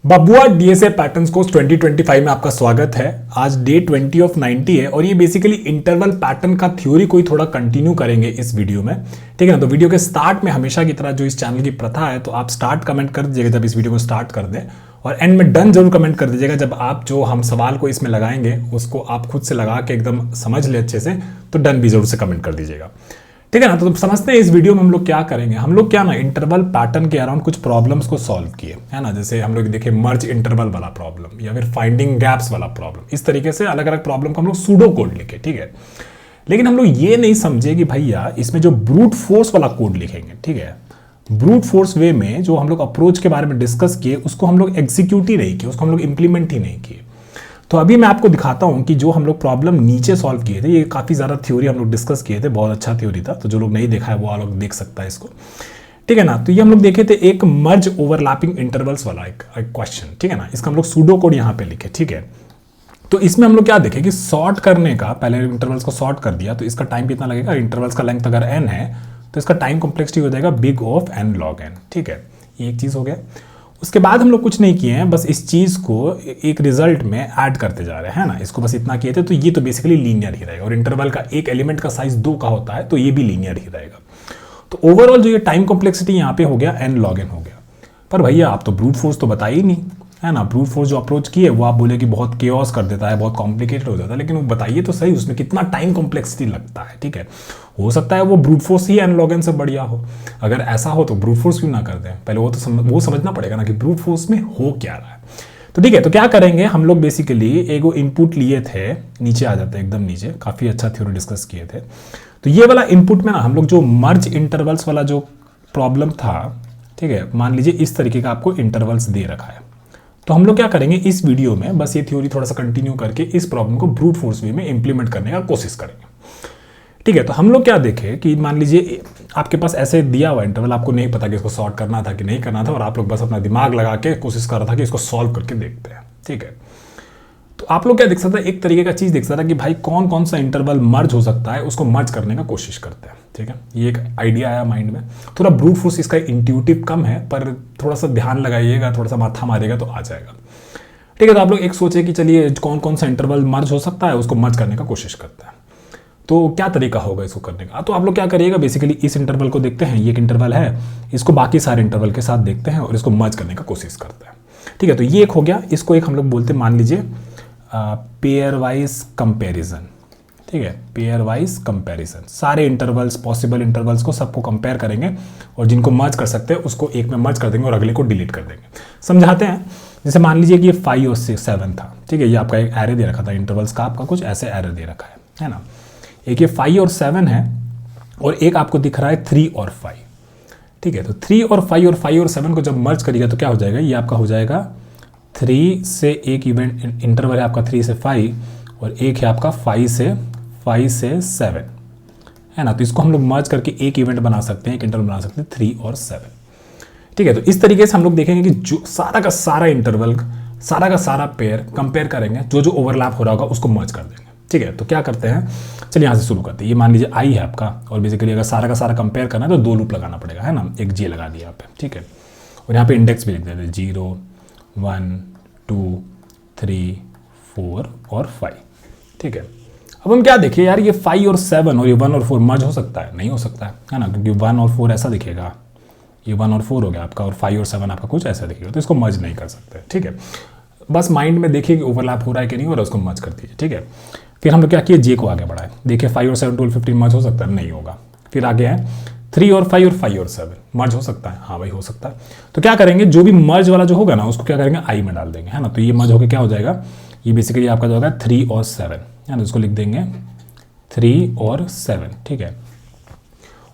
बबुआ DSA patterns course 2025 में आपका स्वागत है। आज डे 20 ऑफ 90 है और ये बेसिकली इंटरवल पैटर्न का थ्योरी को ही थोड़ा कंटिन्यू करेंगे इस वीडियो में। ठीक है ना। तो वीडियो के स्टार्ट में हमेशा की तरह जो इस चैनल की प्रथा है, तो आप स्टार्ट कमेंट कर दीजिएगा जब इस वीडियो को स्टार्ट कर दें, और एंड में डन जरूर कमेंट कर दीजिएगा जब आप जो हम सवाल को इसमें लगाएंगे उसको आप खुद से लगा के एकदम समझ ले अच्छे से, तो डन भी जरूर से कमेंट कर दीजिएगा। ठीक है ना। तो समझते हैं इस वीडियो में हम लोग क्या करेंगे। हम लोग क्या ना इंटरवल पैटर्न के अराउंड कुछ प्रॉब्लम्स को सॉल्व किए है ना। जैसे हम लोग देखे मर्ज इंटरवल वाला प्रॉब्लम या फिर फाइंडिंग गैप्स वाला प्रॉब्लम। इस तरीके से अलग अलग प्रॉब्लम को हम लोग सूडो कोड लिखे। ठीक है, लेकिन हम लोग ये नहीं समझे कि भैया इसमें जो ब्रूट फोर्स वाला कोड लिखेंगे, ठीक है, ब्रूट फोर्स वे में जो हम लोग अप्रोच के बारे में डिस्कस किए उसको हम लोग एग्जीक्यूट ही नहीं किए, उसको हम लोग इंप्लीमेंट ही नहीं किए। तो अभी मैं आपको दिखाता हूं कि जो हम लोग प्रॉब्लम नीचे सॉल्व किए थे, ये काफ़ी ज़्यादा थ्योरी हम लोग डिस्कस किए थे, बहुत अच्छा थ्योरी था। तो जो लोग नहीं देखा है वो आप लोग देख सकता है इसको। ठीक है ना। तो ये हम लोग देखे थे एक मर्ज ओवरलैपिंग इंटरवल्स वाला एक क्वेश्चन। ठीक है ना। इसका हम लोग सूडो कोड यहाँ पे लिखे। ठीक है, तो इसमें हम लोग क्या देखे कि सॉर्ट करने का, पहले इंटरवल्स को सॉर्ट कर दिया तो इसका टाइम कितना लगेगा। इंटरवल्स का लेंथ अगर n है तो इसका टाइम कॉम्प्लेक्सिटी हो जाएगा big of n log n। ठीक है, ये एक चीज़ हो गया। उसके बाद हम लोग कुछ नहीं किए हैं, बस इस चीज़ को एक रिजल्ट में ऐड करते जा रहे हैं ना। इसको बस इतना किए थे, तो ये तो बेसिकली लीनियर ही रहेगा। और इंटरवल का एक एलिमेंट का साइज 2 का होता है, तो ये भी लीनियर ही रहेगा। तो ओवरऑल जो ये टाइम कॉम्प्लेक्सिटी यहाँ पे हो गया n log n हो गया। पर भैया आप तो ब्रूट फोर्स तो बताए ही नहीं है ना। ब्रूट फोर्स जो अप्रोच की है वो आप बोले कि बहुत केओस कर देता है, बहुत कॉम्प्लिकेटेड हो जाता है, लेकिन वो बताइए तो सही उसमें कितना टाइम कॉम्प्लेक्सिटी लगता है। ठीक है, हो सकता है वो ब्रूट फोर्स ही n log n से बढ़िया हो। अगर ऐसा हो तो ब्रूट फोर्स क्यों ना कर दें, पहले वो तो वो समझना पड़ेगा ना कि ब्रूट फोर्स में हो क्या रहा है। तो ठीक है, तो क्या करेंगे हम लोग बेसिकली एगो इनपुट लिए थे, नीचे आ जाते हैं एकदम नीचे, काफ़ी अच्छा थ्योरी डिस्कस किए थे। तो ये वाला इनपुट में ना हम लोग जो मर्ज इंटरवल्स वाला जो प्रॉब्लम था, ठीक है, मान लीजिए इस तरीके का आपको इंटरवल्स दे रखा है। तो हम लोग क्या करेंगे इस वीडियो में, बस ये थ्योरी थोड़ा सा कंटिन्यू करके इस प्रॉब्लम को ब्रूट फोर्स वे में इंप्लीमेंट करने का कोशिश करेंगे। ठीक है, तो हम लोग क्या देखें कि मान लीजिए आपके पास ऐसे दिया हुआ इंटरवल, आपको नहीं पता कि इसको सॉर्ट करना था कि नहीं करना था, और आप लोग बस अपना दिमाग लगा के कोशिश कर रहा था कि इसको सॉल्व करके देखते हैं। ठीक है, तो आप लोग क्या देख सकते हैं, एक तरीके का चीज़ देख सकता है कि भाई कौन कौन सा इंटरवल मर्ज हो सकता है, उसको मर्ज करने का कोशिश करते हैं। ठीक है, ये एक आइडिया आया माइंड में। थोड़ा ब्रूट फोर्स इसका इंट्यूटिव कम है, पर थोड़ा सा ध्यान लगाइएगा, थोड़ा सा माथा मारेगा तो आ जाएगा। ठीक है, तो आप लोग एक सोचे कि चलिए कौन कौन सा इंटरवल मर्ज हो सकता है, उसको मर्ज करने का कोशिश करते हैं। तो क्या तरीका होगा इसको करने का। तो आप लोग क्या करिएगा, बेसिकली इस इंटरवल को देखते हैं, ये एक इंटरवल है, इसको बाकी सारे इंटरवल के साथ देखते हैं और इसको मर्ज करने का कोशिश करते हैं। ठीक है, तो ये एक हो गया। इसको एक हम लोग बोलते हैं, मान लीजिए पेयर वाइज कंपेरिजन। ठीक है, पेयर वाइज कंपेरिजन, सारे इंटरवल्स, पॉसिबल इंटरवल्स को सबको कंपेयर करेंगे और जिनको मर्ज कर सकते हैं उसको एक में मर्ज कर देंगे और अगले को डिलीट कर देंगे। समझाते हैं। जैसे मान लीजिए कि ये 5 और 7 था। ठीक है, ये आपका एक एरे दे रखा था इंटरवल्स का, आपका कुछ ऐसे एरे दे रखा है ना। एक ये 5 और 7 है और एक आपको दिख रहा है 3 और 5। ठीक है, तो 3 और 5 और 5 और 7 को जब मर्ज करिएगा तो क्या हो जाएगा, ये आपका हो जाएगा 3 से एक इवेंट इंटरवल है आपका 3 से 5 और एक है आपका 5 से 7 है ना। तो इसको हम लोग मर्ज करके एक इवेंट बना सकते हैं, एक इंटरवल बना सकते हैं 3 और 7। ठीक है, तो इस तरीके से हम लोग देखेंगे कि जो सारा का सारा इंटरवल, सारा का सारा पेयर कंपेयर करेंगे, जो जो ओवरलैप हो रहा होगा उसको मर्ज कर देंगे। ठीक है, तो क्या करते हैं, चलिए यहाँ से शुरू करते हैं। ये मान लीजिए आई है आपका, और बेसिकली अगर सारा का सारा कंपेयर करना है तो 2 लूप लगाना पड़ेगा है ना। एक जे लगा दिया यहाँ पे। ठीक है, और यहाँ पे इंडेक्स भी लिख देते हैं 0 1 2 3 4 और 5। ठीक है, अब हम क्या देखिए यार, ये 5 और 7 और ये 1 और 4 मर्ज हो सकता है, नहीं हो सकता है ना, क्योंकि 1 और 4 ऐसा दिखेगा, ये 1 और 4 हो गया आपका, और 5 और 7 आपका कुछ ऐसा दिखेगा, तो इसको मर्ज नहीं कर सकते। ठीक है, बस माइंड में देखिए कि ओवरलैप हो रहा है कि नहीं हो रहा है, उसको मर्ज कर दीजिए। ठीक है, फिर हम लोग क्या किए, जे को आगे बढ़ाए, देखिए 5 और 7 12 15 मर्ज हो सकता है, नहीं होगा। फिर आगे है 3 और 5 और 5 और 7 मर्ज हो सकता है, हाँ भाई हो सकता है। तो क्या करेंगे, जो भी मर्ज वाला जो होगा ना उसको क्या करेंगे, आई में डाल देंगे है ना। तो ये मर्ज होकर क्या हो जाएगा, ये बेसिकली आपका जो होगा 3 और 7 है ना, उसको लिख देंगे 3 और 7। ठीक है,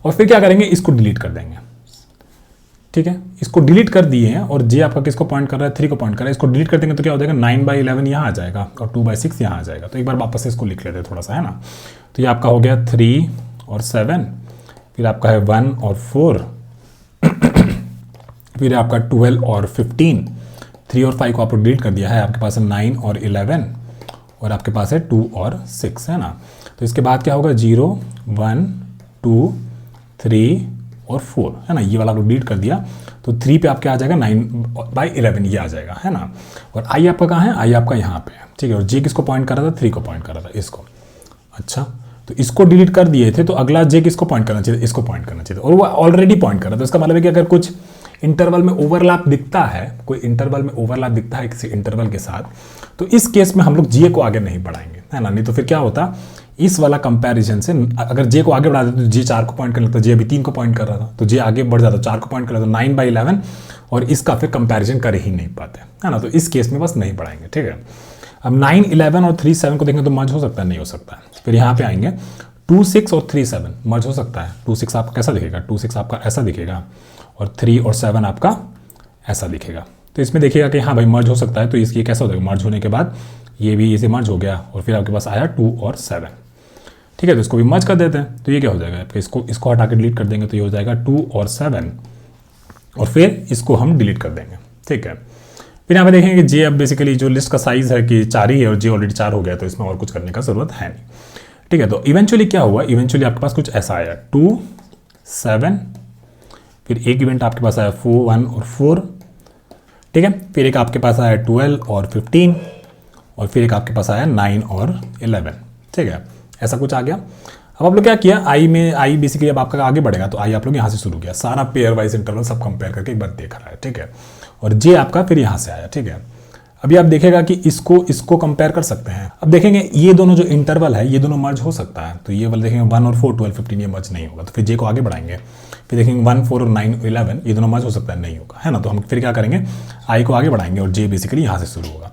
और फिर क्या करेंगे, इसको डिलीट कर देंगे। ठीक है, इसको डिलीट कर दिए हैं और जे आपका किसको पॉइंट कर रहा है, 3 को पॉइंट कर रहा है। इसको डिलीट कर देंगे तो क्या हो जाएगा, 9/11 यहाँ आ जाएगा और 2/6 यहाँ आ जाएगा। तो एक बार वापस से इसको लिख लेते हैं थोड़ा सा है ना। तो ये आपका हो गया 3 और 7, फिर आपका है 1 और 4, फिर आपका 12 और 15, 3 और 5 को आपको डिलीट कर दिया है, आपके पास है 9 और 11, और आपके पास है 2 और 6 है ना। तो इसके बाद क्या होगा, 0 1 2 3 और 4, है ना। ये वाला आप लोग डिलीट कर दिया तो 3 पे आपके आ जाएगा 9/11, ये आ जाएगा, है ना। और आई आपका कहाँ है, आई आपका यहाँ पे है, ठीक है। और जे किसको पॉइंट कर रहा था, 3 को पॉइंट कर रहा था, इसको। अच्छा, तो इसको डिलीट कर दिए थे तो अगला जे किसको पॉइंट करना चाहिए, इसको पॉइंट करना चाहिए, और वो ऑलरेडी पॉइंट कर रहा था। तो इसका मतलब है कि अगर कुछ इंटरवल में ओवरलैप दिखता है, कोई इंटरवल में ओवरलैप दिखता है किसी इंटरवल के साथ, तो इस केस में हम लोग जे को आगे नहीं बढ़ाएंगे, है ना। नहीं तो फिर क्या होता, इस वाला कंपैरिजन से अगर जे को आगे बढ़ा देते तो जे 4 को पॉइंट कर लेता, जे अभी 3 को पॉइंट कर रहा था, तो जे आगे बढ़ जाता, 4 को पॉइंट कर लेता, 9/11, और इसका फिर कंपैरिजन कर ही नहीं पाते, है ना। तो इस केस में बस नहीं बढ़ाएंगे, ठीक है। अब 9/11 और 3/7 को देखेंगे तो मर्ज हो सकता है, नहीं हो सकता है। फिर यहाँ पे आएंगे 2/6 और 3/7 मर्ज हो सकता है। 2/6 आपका कैसा दिखेगा, 2/6 आपका ऐसा दिखेगा, और 3 और 7 आपका ऐसा दिखेगा। तो इसमें देखिएगा कि हाँ भाई मर्ज हो सकता है, तो इसकी कैसा हो जाएगा, मर्ज होने के बाद ये भी इसे मर्ज हो गया, और फिर आपके पास आया 2 और 7, ठीक है। तो इसको भी मर्ज कर देते हैं, तो ये क्या हो जाएगा, फिर इसको हटा के डिलीट कर देंगे, तो ये हो जाएगा 2 और 7, और फिर इसको हम डिलीट कर देंगे, ठीक है। फिर यहाँ पे देखेंगे कि जे अब बेसिकली जो लिस्ट का साइज है कि 4 ही है, और जे ऑलरेडी 4 हो गया, तो इसमें और कुछ करने का जरूरत है नहीं, ठीक है। तो इवेंचुअली क्या हुआ, इवेंचुअली आपके पास कुछ ऐसा आया 2, 7, फिर एक इवेंट आपके पास आया 4, 1 और 4, ठीक है। फिर एक आपके पास आया 12 और 15, और फिर एक आपके पास आया 9 और 11, ठीक है। ऐसा कुछ आ गया। अब आप लोग क्या किया, आई में आई बेसिकली अब आपका आगे बढ़ेगा, तो आई आप लोग यहाँ से शुरू किया, सारा पेयर वाइज इंटरवल सब कंपेयर करके एक बार देख रहा है, ठीक है। और जे आपका फिर यहाँ से आया, ठीक है। अभी आप देखेगा कि इसको कंपेयर कर सकते हैं। अब देखेंगे ये दोनों जो इंटरवल है ये दोनों मर्ज हो सकता है, तो ये वाला देखेंगे 1 और 4, 12, 15 ये मर्ज नहीं होगा, तो फिर जे को आगे बढ़ाएंगे। फिर देखेंगे 1, 4 और 9, 11 ये दोनों मर्ज हो सकता है, नहीं होगा, है ना। तो हम फिर क्या करेंगे, आई को आगे बढ़ाएंगे और जे बेसिकली यहाँ से शुरू होगा।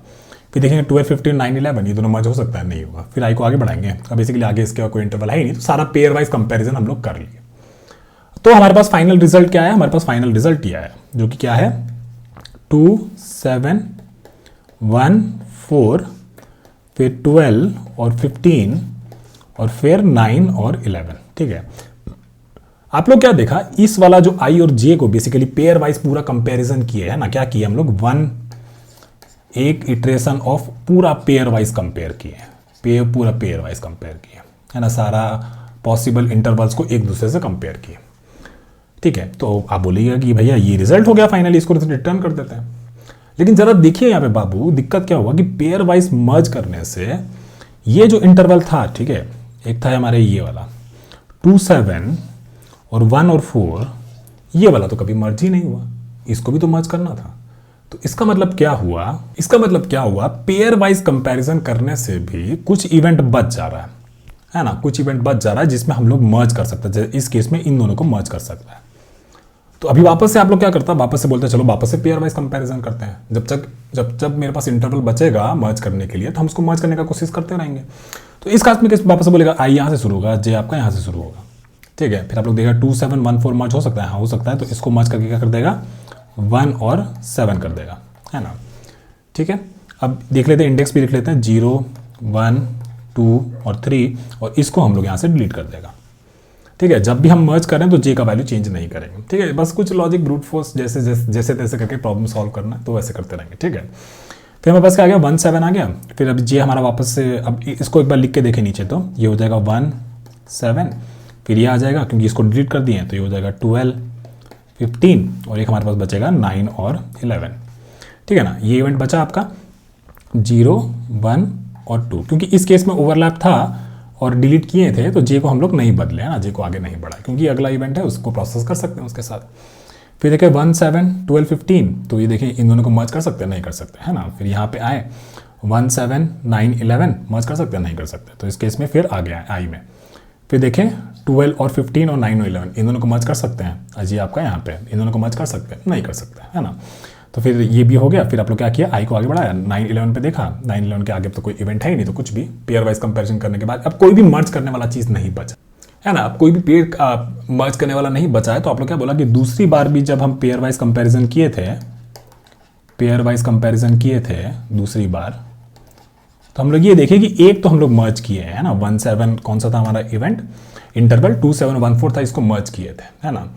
फिर देखेंगे 12, 15, 9, 11 ये दोनों मर्ज हो सकता है, नहीं होगा, फिर आई को आगे बढ़ाएंगे। अब बेसिकली आगे इसके कोई इंटरवल है ही नहीं, तो सारा पेयर वाइज कंपेरिजन हम लोग कर लिए। तो हमारे पास फाइनल रिजल्ट क्या है, हमारे पास फाइनल रिजल्ट ये है, जो कि क्या है 2, 7, 1, 4, फिर 12 और 15, और फिर 9 और 11, ठीक है। आप लोग क्या देखा, इस वाला जो आई और जे को बेसिकली पेयर वाइज पूरा कंपैरिजन किए है ना, क्या किया हम लोग, एक इटरेशन ऑफ पूरा पेयर वाइज कंपेयर किए, पूरा पेयर वाइज कंपेयर किए, है ना। सारा पॉसिबल इंटरवल्स को एक दूसरे से कंपेयर किए, ठीक है। तो आप बोलिएगा कि भैया ये रिजल्ट हो गया फाइनली, इसको रिटर्न कर देते हैं। लेकिन जरा देखिए यहाँ पे बाबू, दिक्कत क्या हुआ कि पेयर वाइज मर्ज करने से ये जो इंटरवल था, ठीक है, एक था हमारे ये वाला 2, 7 और 1 और 4, ये वाला तो कभी मर्ज ही नहीं हुआ, इसको भी तो मर्ज करना था। तो इसका मतलब क्या हुआ, पेयर वाइज कंपैरिजन करने से भी कुछ इवेंट बच जा रहा है ना, कुछ इवेंट बच जा रहा है जिसमें हम लोग मर्ज कर सकते हैं। जैसे इस केस में इन दोनों को मर्ज कर सकता है। तो अभी वापस से आप लोग क्या करता है, वापस से बोलते हैं चलो वापस से पेयर वाइज कंपैरिजन करते हैं। जब मेरे पास इंटरवल बचेगा मर्ज करने के लिए, तो हम उसको मर्ज करने का कोशिश करते रहेंगे। तो इस केस में वापस से बोलेगा आई यहाँ से शुरू होगा, जे आपका यहाँ से शुरू होगा, ठीक है। फिर आप लोग देखा 2, 7, 1, 4 मर्ज हो सकता है, हाँ हो सकता है। तो इसको मर्ज करके क्या कर देगा, 1 और 7 कर देगा, है ना, ठीक है। अब देख लेते हैं, इंडेक्स भी लिख लेते हैं, 0, 1, 2 और 3, और इसको हम लोग यहाँ से डिलीट कर देगा, ठीक है। जब भी हम मर्ज करें तो जे का वैल्यू चेंज नहीं करेंगे, ठीक है। बस कुछ लॉजिक ब्रूट फोर्स जैसे तैसे करके प्रॉब्लम सॉल्व करना है, तो वैसे करते रहेंगे, ठीक है। फिर हमारे पास क्या आ गया, 1, 7 आ गया। फिर अब जे हमारा वापस से, अब इसको एक बार लिख के देखें नीचे, तो ये हो जाएगा 1, 7, फिर ये आ जाएगा क्योंकि इसको डिलीट कर दिए हैं, तो ये हो जाएगा 12, 15, और एक हमारे पास बचेगा 9 और 11, ठीक है ना। ये इवेंट बचा आपका 0, 1 और 2, क्योंकि इस केस में ओवरलैप था और डिलीट किए थे, तो जे को हम लोग नहीं बदले, है ना, जे को आगे नहीं बढ़ाए, क्योंकि अगला इवेंट है उसको प्रोसेस कर सकते हैं उसके साथ। फिर देखें 1, 7, 12, 15, तो ये देखिए इन दोनों को मर्ज कर सकते हैं, नहीं कर सकते, है ना। फिर यहाँ पे आए 1, 7, 9, 11 मर्ज कर सकते हैं, नहीं कर सकते। तो इस केस में फिर आ गया आई में। फिर देखें 12 और 15 और 9 और 11 इन दोनों को मर्ज कर सकते हैं, अजी आपका यहाँ पे इन दोनों को मर्ज कर सकते हैं, नहीं कर सकते, है ना। तो फिर ये भी हो गया। फिर आप लोग क्या किया, आई को आगे बढ़ाया, 9, 11 पे देखा, 9, 11 के आगे तो कोई इवेंट है ही नहीं, तो कुछ भी पेयर वाइज कंपैरिजन करने के बाद अब कोई भी मर्ज करने वाला चीज़ नहीं बचा, है ना। अब कोई भी पेयर मर्ज करने वाला नहीं बचा है। तो आप लोग क्या बोला कि दूसरी बार भी जब हम पेयर वाइज कंपैरिजन किए थे दूसरी बार, तो हम लोग ये देखें कि एक तो हम लोग मर्ज किए हैं, है ना। 1, 7 कौन सा था हमारा इवेंट इंटरवल, 2, 7, 1, 4 था, इसको मर्ज किए थे, है ना।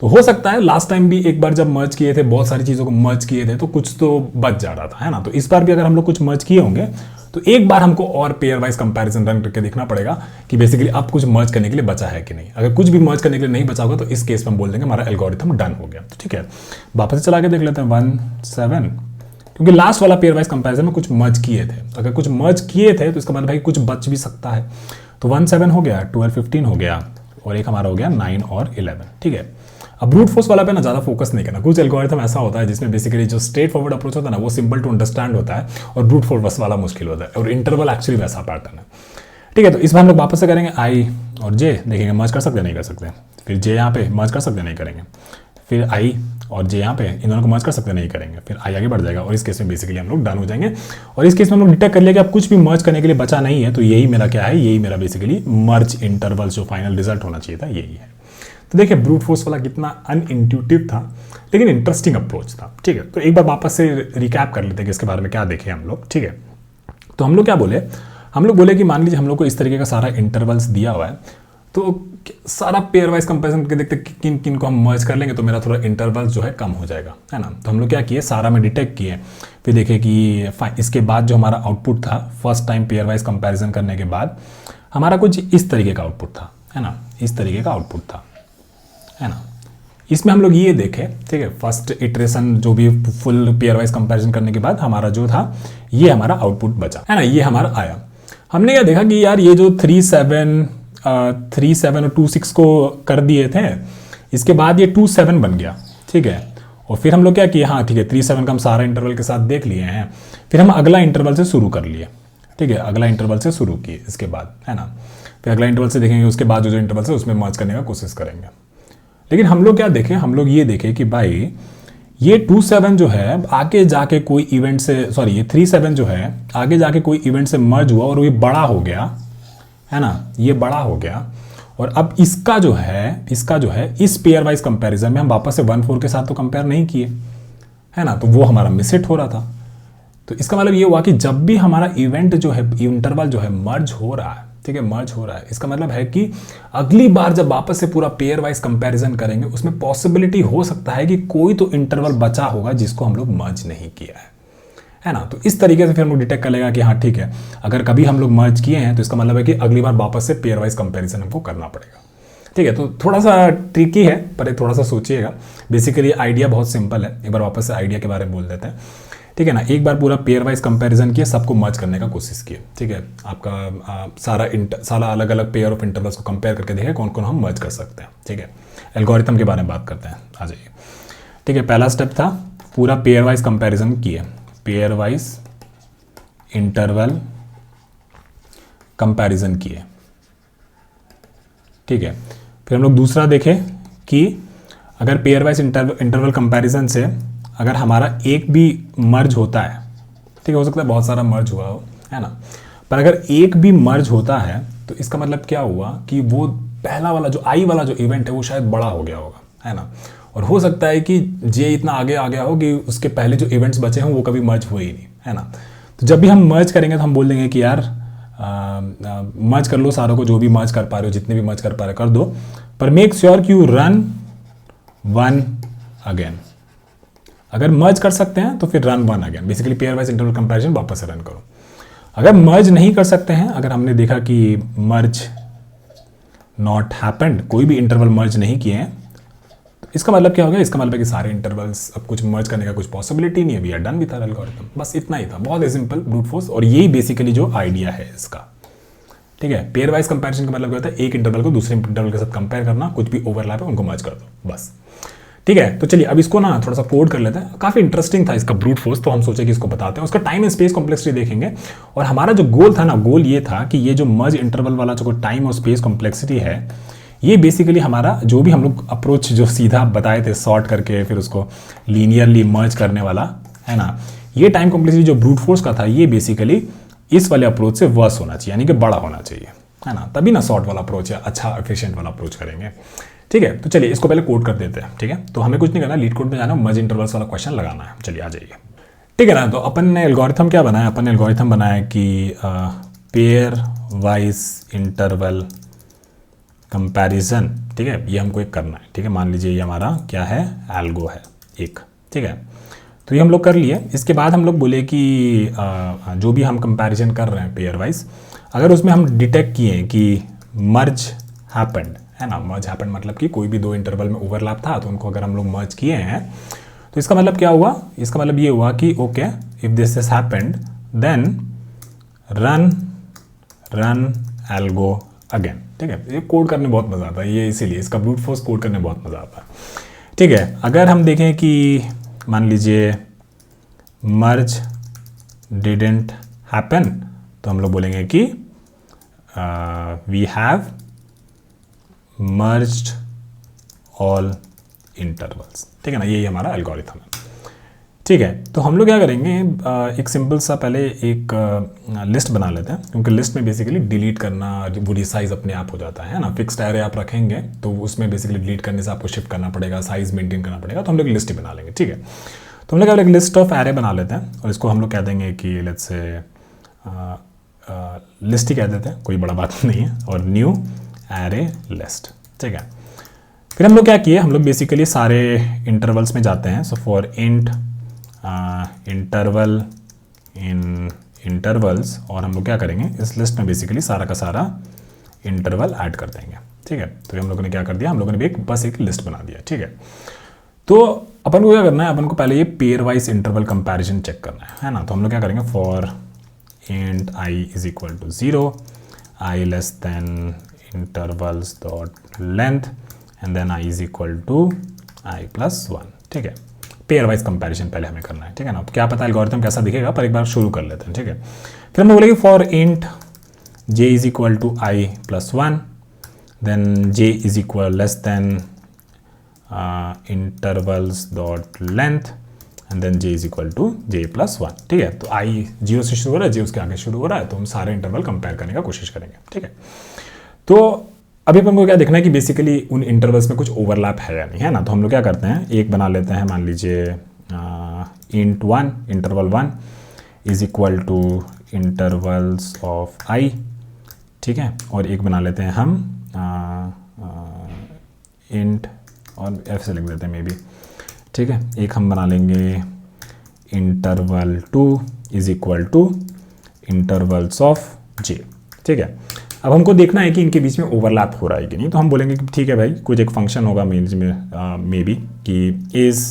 तो हो सकता है लास्ट टाइम भी एक बार जब मर्ज किए थे, बहुत सारी चीज़ों को मर्ज किए थे, तो कुछ तो बच जा रहा था, है ना। तो इस बार भी अगर हम लोग कुछ मर्ज किए होंगे तो एक बार हमको और पेयर वाइज कंपैरिजन रन करके देखना पड़ेगा कि बेसिकली अब कुछ मर्ज करने के लिए बचा है कि नहीं। अगर कुछ भी मर्ज करने के लिए नहीं बचा होगा तो इस केस में हम बोल देंगे हमारा एल्गोरिथम डन हो गया। तो ठीक है, वापस से चला के देख लेते हैं 1 7, क्योंकि लास्ट वाला पेयर वाइज कंपैरिजन में कुछ मर्ज किए थे। अगर कुछ मर्ज किए थे तो इसका मतलब है कि कुछ बच भी सकता है। तो 1 7 हो गया, 12 15 हो गया, और एक हमारा हो गया 9 और 11। ठीक है, अब ब्रूट फोर्स वाला पे ना ज़्यादा फोकस नहीं करना। कुछ एल्गोरिथम ऐसा होता है जिसमें बेसिकली जो स्ट्रेट फॉरवर्ड अप्रोच होता है ना वो सिंपल टू अंडरस्टैंड होता है, और ब्रूट फोर्स वाला मुश्किल होता है, और इंटरवल एक्चुअली वैसा पैटर्न है। ठीक है, तो इस बार हम लोग वापस से करेंगे आई और जे, देखेंगे मर्ज कर सकते नहीं कर सकते, फिर जे यहाँ पे मर्ज कर सकते नहीं करेंगे, फिर आई और जे यहाँ पे इन दोनों को मर्ज कर सकते नहीं करेंगे, फिर आई आगे बढ़ जाएगा, और इस केस में बेसिकली हम लोग डन हो जाएंगे। और इस केस में हम लोग डिटेक्ट कर लिया कि अब कुछ भी मर्ज करने के लिए बचा नहीं है, तो यही मेरा क्या है, यही मेरा बेसिकली मर्ज इंटरवल जो फाइनल रिजल्ट होना चाहिए था यही है। तो देखिए ब्रूट फोर्स वाला कितना अनइंट्यूटिव था लेकिन इंटरेस्टिंग अप्रोच था। ठीक है, तो एक बार वापस से रिकैप कर लेते हैं कि इसके बारे में क्या देखे हम लोग। ठीक है, तो हम लोग क्या बोले, हम लोग बोले कि मान लीजिए हम लोग को इस तरीके का सारा इंटरवल्स दिया हुआ है, तो सारा पेयर वाइज कंपेरिजन करके देखते किन किन को हम मर्ज कर लेंगे तो मेरा थोड़ा इंटरवल जो है कम हो जाएगा, है ना। तो हम लोग क्या किए, सारा में डिटेक्ट किए, फिर देखे कि इसके बाद जो हमारा आउटपुट था first time pair wise comparison करने के बाद हमारा कुछ इस तरीके का आउटपुट था, है ना, इस तरीके का आउटपुट था, है ना। इसमें हम लोग ये देखे, ठीक है, फर्स्ट इटरेशन जो भी फुल पेयर वाइज कंपैरिजन करने के बाद हमारा जो था ये हमारा आउटपुट बचा, है ना, ये हमारा आया। हमने क्या देखा कि यार ये जो 3 7 और 2 6 को कर दिए थे, इसके बाद ये 2 7 बन गया। ठीक है, और फिर हम लोग क्या किए, हाँ ठीक है 3 7 का हम सारा इंटरवल के साथ देख लिए हैं, फिर हम अगला इंटरवल से शुरू कर लिए। ठीक है, अगला इंटरवल से शुरू किए इसके बाद, है ना, फिर अगला इंटरवल से देखेंगे, उसके बाद जो इंटरवल है उसमें मर्ज करने का कोशिश करेंगे। लेकिन हम लोग क्या देखें, हम लोग ये देखें कि भाई ये 2 7 जो है आगे जाके कोई इवेंट से, सॉरी ये 3 7 जो है आगे जाके कोई इवेंट से मर्ज हुआ और ये बड़ा हो गया, है ना, ये बड़ा हो गया। और अब इसका जो है इस पेयर वाइज कंपैरिजन में हम वापस से 1 4 के साथ तो कंपेयर नहीं किए, है ना, तो वो हमारा मिसहिट हो रहा था। तो इसका मतलब ये हुआ कि जब भी हमारा इवेंट जो है, इंटरवल जो है मर्ज हो रहा है, ठीक है, मर्ज हो रहा है, इसका मतलब है कि अगली बार जब वापस से पूरा पेयर वाइज कंपैरिजन करेंगे उसमें पॉसिबिलिटी हो सकता है कि कोई तो इंटरवल बचा होगा जिसको हम लोग मर्ज नहीं किया है ना। तो इस तरीके से फिर हम लोग डिटेक्ट कर लेगा कि हाँ ठीक है, अगर कभी हम लोग मर्ज किए हैं तो इसका मतलब है कि अगली बार वापस से पेयर वाइज कंपैरिजन हमको करना पड़ेगा। ठीक है, तो थोड़ा सा ट्रिकी है पर थोड़ा सा सोचिएगा। बेसिकली आइडिया बहुत सिंपल है, एक बार वापस से आइडिया के बारे में बोल देते हैं। ठीक है ना, एक बार पूरा पेयर वाइज कंपैरिजन किया, सबको मर्ज करने का कोशिश किए। ठीक है, आपका सारा अलग अलग पेयर ऑफ इंटरवल्स को कंपेयर करके देखें कौन कौन हम मर्ज कर सकते हैं। ठीक है, एल्गोरिथम के बारे में बात करते हैं, आ जाइए। ठीक है, पहला स्टेप था पूरा पेयर वाइज कंपैरिजन किए, पेयर वाइज इंटरवल कंपैरिजन किए। ठीक है, फिर हम लोग दूसरा देखें कि अगर पेयर वाइज इंटरवल कंपैरिजन से अगर हमारा एक भी मर्ज होता है, ठीक है, हो सकता है बहुत सारा मर्ज हुआ हो, है ना, पर अगर एक भी मर्ज होता है तो इसका मतलब क्या हुआ कि वो पहला वाला जो आई वाला जो इवेंट है वो शायद बड़ा हो गया होगा, है ना। और हो सकता है कि जे इतना आगे आ गया हो कि उसके पहले जो इवेंट्स बचे हों वो कभी मर्ज हुए ही नहीं, है ना। तो जब भी हम मर्ज करेंगे तो हम बोल देंगे कि यार मर्ज कर लो सारों को, जो भी मर्ज कर पा रहे हो, जितने भी मर्ज कर पा रहे हो कर दो, पर मेक श्योर कि यू रन वन अगेन। अगर मर्ज कर सकते हैं तो फिर run one again, basically pair wise interval comparison वापस से रन करो। अगर मर्ज नहीं कर सकते हैं, अगर हमने देखा कि मर्ज नॉट हैपेंड, कोई भी इंटरवल मर्ज नहीं किए हैं, तो इसका मतलब क्या हो गया, इसका मतलब है कि सारे इंटरवल्स अब कुछ मर्ज करने का कुछ पॉसिबिलिटी नहीं है, we are done with our algorithm. बस इतना ही था, बहुत ही सिंपल ब्रूट फोर्स, और यही बेसिकली जो आइडिया है इसका। ठीक है, पेयर वाइज कंपैरिजन का मतलब क्या होता है, एक इंटरवल को दूसरे इंटरवल के साथ कंपेयर करना, कुछ भी ओवरलैप है उनको मर्ज कर दो, बस। ठीक है, तो चलिए अब इसको ना थोड़ा सा कोड कर लेते हैं। काफ़ी इंटरेस्टिंग था इसका ब्रूट फोर्स, तो हम सोचे कि इसको बताते हैं। उसका टाइम एंड स्पेस कॉम्प्लेक्सिटी देखेंगे, और हमारा जो गोल था ना, गोल ये था कि ये जो मर्ज इंटरवल वाला जो टाइम और स्पेस कॉम्प्लेक्सिटी है, ये बेसिकली हमारा जो भी हम लोग अप्रोच जो सीधा बताए थे सॉर्ट करके फिर उसको लीनियरली मर्ज करने वाला, है ना, ये टाइम कॉम्प्लेक्सिटी जो ब्रूट फोर्स का था, ये बेसिकली इस वाले अप्रोच से वर्स होना चाहिए, यानी कि बड़ा होना चाहिए, है ना, तभी ना सॉर्ट वाला अप्रोच या अच्छा एफिशिएंट वाला अप्रोच करेंगे। ठीक है, तो चलिए इसको पहले कोड कर देते हैं। ठीक है, तो हमें कुछ नहीं करना, लीड कोड में जाना, मर्ज इंटरवल्स वाला क्वेश्चन लगाना है। चलिए आ जाइए। ठीक है ना, तो अपन ने एल्गोरिथम क्या बनाया, अपन ने एल्गोरिथम बनाया कि पेयर वाइज इंटरवल कंपैरिजन। ठीक है, ये हमको एक करना है। ठीक है, मान लीजिए ये हमारा क्या है, एल्गो है एक। ठीक है, तो ये हम लोग कर लिए। इसके बाद हम लोग बोले कि जो भी हम कंपैरिजन कर रहे हैं पेयर वाइज, अगर उसमें हम डिटेक्ट किए कि मर्ज हैपेंड, है ना, मर्ज हैपेंड मतलब कि कोई भी दो इंटरवल में ओवरलैप था तो उनको अगर हम लोग मर्ज किए हैं तो इसका मतलब क्या हुआ, इसका मतलब ये हुआ कि okay if this is happened then run algo again. ठीक है, ये कोड करने बहुत मज़ा आता है, ये इसीलिए इसका ब्रूट फोर्स कोड करने बहुत मज़ा आता है। ठीक है, अगर हम देखें कि मान लीजिए मर्ज डिडेंट हैपन तो हम लोग बोलेंगे कि we have merged all intervals. ठीक है ना, यही हमारा एल्गोरिथम है। ठीक है, तो हम लोग क्या करेंगे, एक सिंपल सा पहले एक लिस्ट बना लेते हैं, क्योंकि लिस्ट में बेसिकली डिलीट करना वो रिसाइज अपने आप हो जाता है ना। फिक्स्ड एरे आप रखेंगे तो उसमें बेसिकली डिलीट करने से आपको शिफ्ट करना पड़ेगा, साइज मेंटेन करना पड़ेगा, तो हम लोग लिस्ट ही बना लेंगे। ठीक है, तो हम लोग एक लिस्ट ऑफ एरे बना लेते हैं और इसको हम लोग कह देंगे कि लेट्स से लिस्ट ही कह देते हैं, कोई बड़ा बात नहीं है, और न्यू एरे लिस्ट। ठीक है, फिर हम लोग क्या किए, हम लोग बेसिकली सारे इंटरवल्स में जाते हैं। So for int interval in intervals, और हम लोग क्या करेंगे, इस लिस्ट में बेसिकली सारा का सारा इंटरवल ऐड कर देंगे। ठीक है, तो हम लोगों ने क्या कर दिया, हम लोगों ने भी बस एक लिस्ट बना दिया। ठीक है, तो अपन को क्या करना है, अपन को पहले ये pair wise interval comparison check करना है ना। तो हम लोग क्या करेंगे, for int i is equal to 0, i less than intervals dot length and then i is equal to i plus 1। ठीक है, पेयर वाइज कंपैरिजन पहले हमें करना है। ठीक है ना, क्या पता एल्गोरिथम कैसा दिखेगा, पर एक बार शुरू कर लेते हैं। ठीक है, फिर हम बोलेंगे for int j is equal to i plus 1, then j is equal less than intervals dot length and then j is equal to j plus 1। ठीक है, तो आई 0 से शुरू हो रहा है, जे उसके आगे शुरू हो रहा है, तो हम सारे इंटरवल कंपेयर करने का कोशिश करेंगे। ठीक है, तो अभी अपन को क्या देखना है कि बेसिकली उन इंटरवल्स में कुछ ओवरलैप है या नहीं, है ना। तो हम लोग क्या करते हैं, एक बना लेते हैं, मान लीजिए int 1, interval 1 is equal to intervals of I. ठीक है, और एक बना लेते हैं हम इंट, और एफ से लिख देते हैं मे बी। ठीक है, एक हम बना लेंगे interval 2 is equal to intervals of J. ठीक है, अब हमको देखना है कि इनके बीच में ओवरलैप हो रहा है कि नहीं। तो हम बोलेंगे कि ठीक है भाई, कुछ एक फंक्शन होगा मे बी कि इज